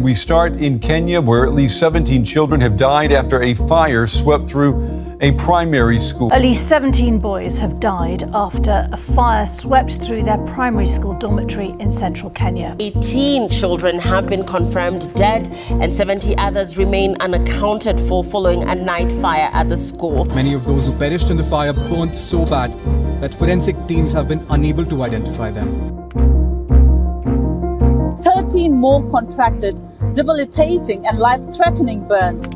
We start in Kenya, where at least 17 children have died after a fire swept through a primary school. At least 17 boys have died after a fire swept through their primary school dormitory in central Kenya. 18 children have been confirmed dead and 70 others remain unaccounted for following a night fire at the school. Many of those who perished in the fire burnt so bad that forensic teams have been unable to identify them. 13 more contracted debilitating and life-threatening burns.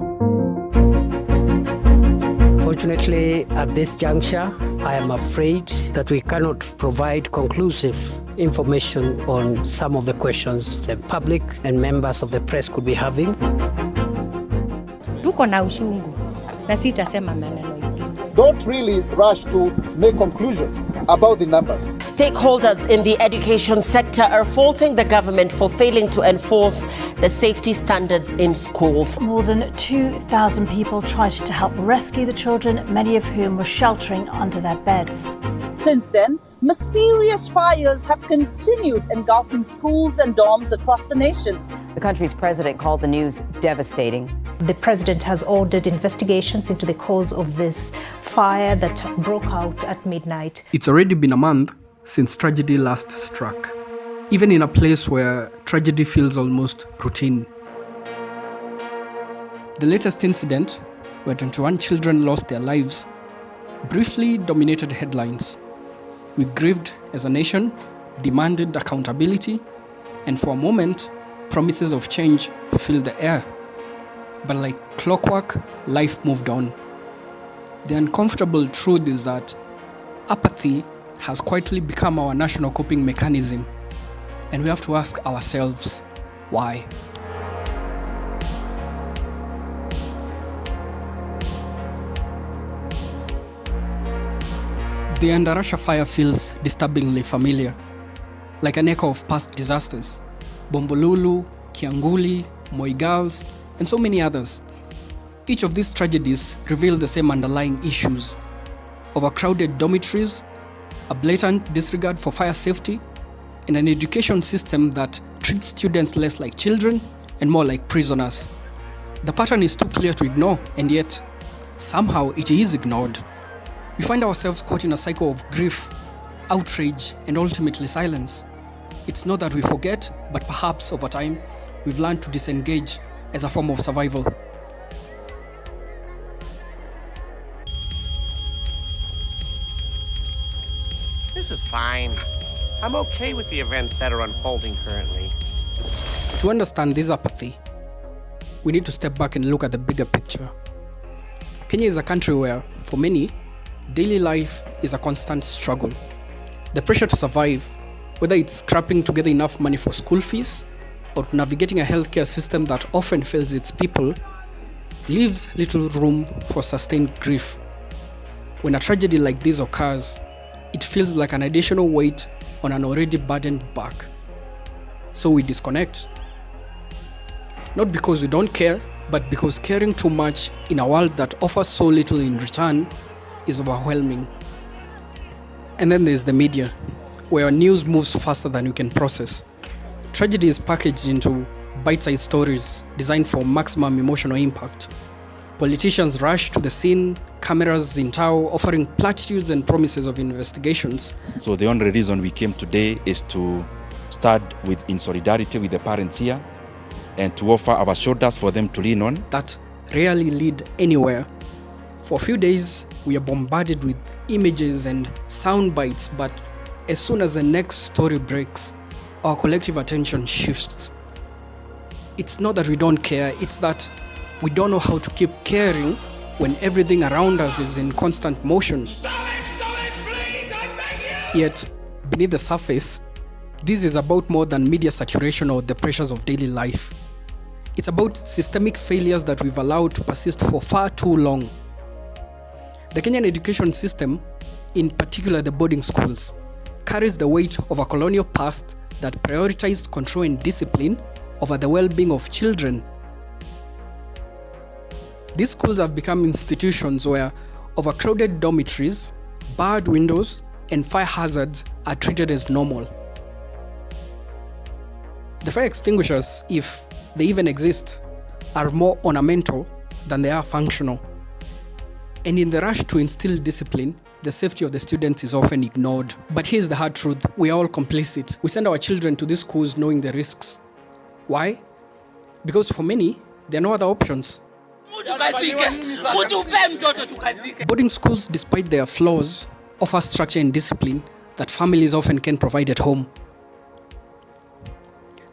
Fortunately, at this juncture, I am afraid that we cannot provide conclusive information on some of the questions the public and members of the press could be having. Tuko na ushungu na sitasema maneno ingine. Don't really rush to make conclusions about the numbers. Stakeholders in the education sector are faulting the government for failing to enforce the safety standards in schools. More than 2,000 people tried to help rescue the children, many of whom were sheltering under their beds. Since then, mysterious fires have continued engulfing schools and dorms across the nation. The country's president called the news devastating. The president has ordered investigations into the cause of this fire that broke out at midnight. It's already been a month since tragedy last struck, even in a place where tragedy feels almost routine. The latest incident, where 21 children lost their lives, briefly dominated headlines. We grieved as a nation, demanded accountability, and for a moment, promises of change filled the air. But like clockwork, life moved on. The uncomfortable truth is that apathy has quietly become our national coping mechanism, and we have to ask ourselves, why? The Endarasha fire feels disturbingly familiar, like an echo of past disasters. Bombolulu, Kianguli, Moi Girls, and so many others. Each of these tragedies reveal the same underlying issues: overcrowded dormitories, a blatant disregard for fire safety, and an education system that treats students less like children and more like prisoners. The pattern is too clear to ignore, and yet, somehow it is ignored. We find ourselves caught in a cycle of grief, outrage, and ultimately silence. It's not that we forget, but perhaps over time, we've learned to disengage as a form of survival. This is fine. I'm okay with the events that are unfolding currently. To understand this apathy, we need to step back and look at the bigger picture. Kenya is a country where, for many, daily life is a constant struggle. The pressure to survive, whether it's scrapping together enough money for school fees or navigating a healthcare system that often fails its people, leaves little room for sustained grief. When a tragedy like this occurs, it feels like an additional weight on an already burdened back. So we disconnect. Not because we don't care, but because caring too much in a world that offers so little in return is overwhelming. And then there's the media, where news moves faster than you can process. Tragedy is packaged into bite-sized stories designed for maximum emotional impact. Politicians rush to the scene, cameras in tow, offering platitudes and promises of investigations. So the only reason we came today is to start in solidarity with the parents here and to offer our shoulders for them to lean on. That rarely lead anywhere. For a few days, we are bombarded with images and sound bites, but as soon as the next story breaks, our collective attention shifts. It's not that we don't care, it's that we don't know how to keep caring when everything around us is in constant motion. Stop it, please, I beg you! Yet, beneath the surface, this is about more than media saturation or the pressures of daily life. It's about systemic failures that we've allowed to persist for far too long. The Kenyan education system, in particular the boarding schools, carries the weight of a colonial past that prioritized control and discipline over the well-being of children. These schools have become institutions where overcrowded dormitories, barred windows, and fire hazards are treated as normal. The fire extinguishers, if they even exist, are more ornamental than they are functional. And in the rush to instill discipline, the safety of the students is often ignored. But here's the hard truth. We are all complicit. We send our children to these schools knowing the risks. Why? Because for many, there are no other options. Boarding schools, despite their flaws, offer structure and discipline that families often can't provide at home.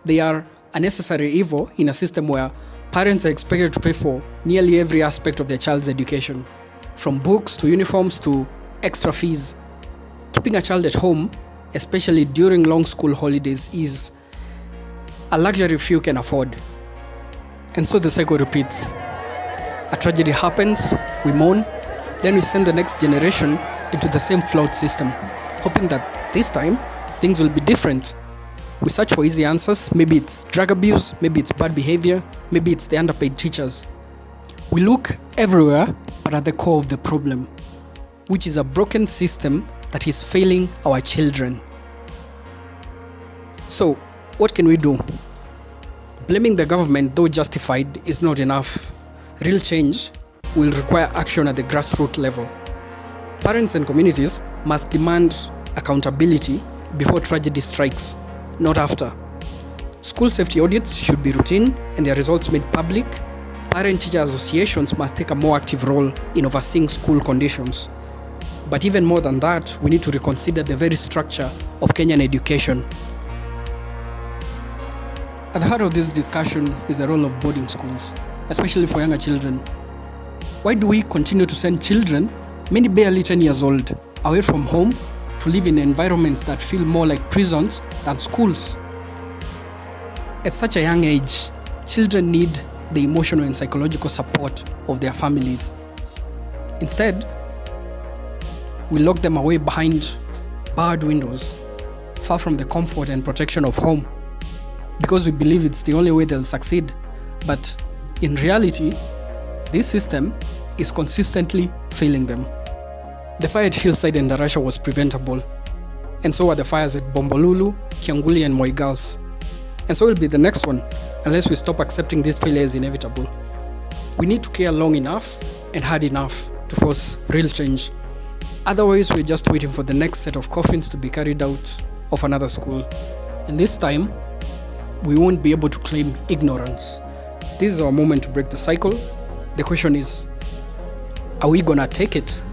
They are a necessary evil in a system where parents are expected to pay for nearly every aspect of their child's education, from books to uniforms to extra fees. Keeping a child at home, especially during long school holidays, is a luxury few can afford. And so the cycle repeats. A tragedy happens, we mourn, then we send the next generation into the same flawed system, hoping that this time things will be different. We search for easy answers. Maybe it's drug abuse, maybe it's bad behavior, maybe it's the underpaid teachers. We look everywhere, but at the core of the problem, which is a broken system that is failing our children. So, what can we do? Blaming the government, though justified, is not enough. Real change will require action at the grassroots level. Parents and communities must demand accountability before tragedy strikes, not after. School safety audits should be routine and their results made public. Parent-teacher associations must take a more active role in overseeing school conditions. But even more than that, we need to reconsider the very structure of Kenyan education. At the heart of this discussion is the role of boarding schools, especially for younger children. Why do we continue to send children, many barely 10 years old, away from home to live in environments that feel more like prisons than schools? At such a young age, children need the emotional and psychological support of their families. Instead, we lock them away behind barred windows, far from the comfort and protection of home, because we believe it's the only way they'll succeed. But in reality, this system is consistently failing them. The fire at Hillside Endarasha was preventable, and so are the fires at Bombolulu, Kianguli, and Moi Girls. And so will be the next one, unless we stop accepting this failure as inevitable. We need to care long enough and hard enough to force real change. Otherwise, we're just waiting for the next set of coffins to be carried out of another school. And this time, we won't be able to claim ignorance. This is our moment to break the cycle. The question is, are we gonna take it?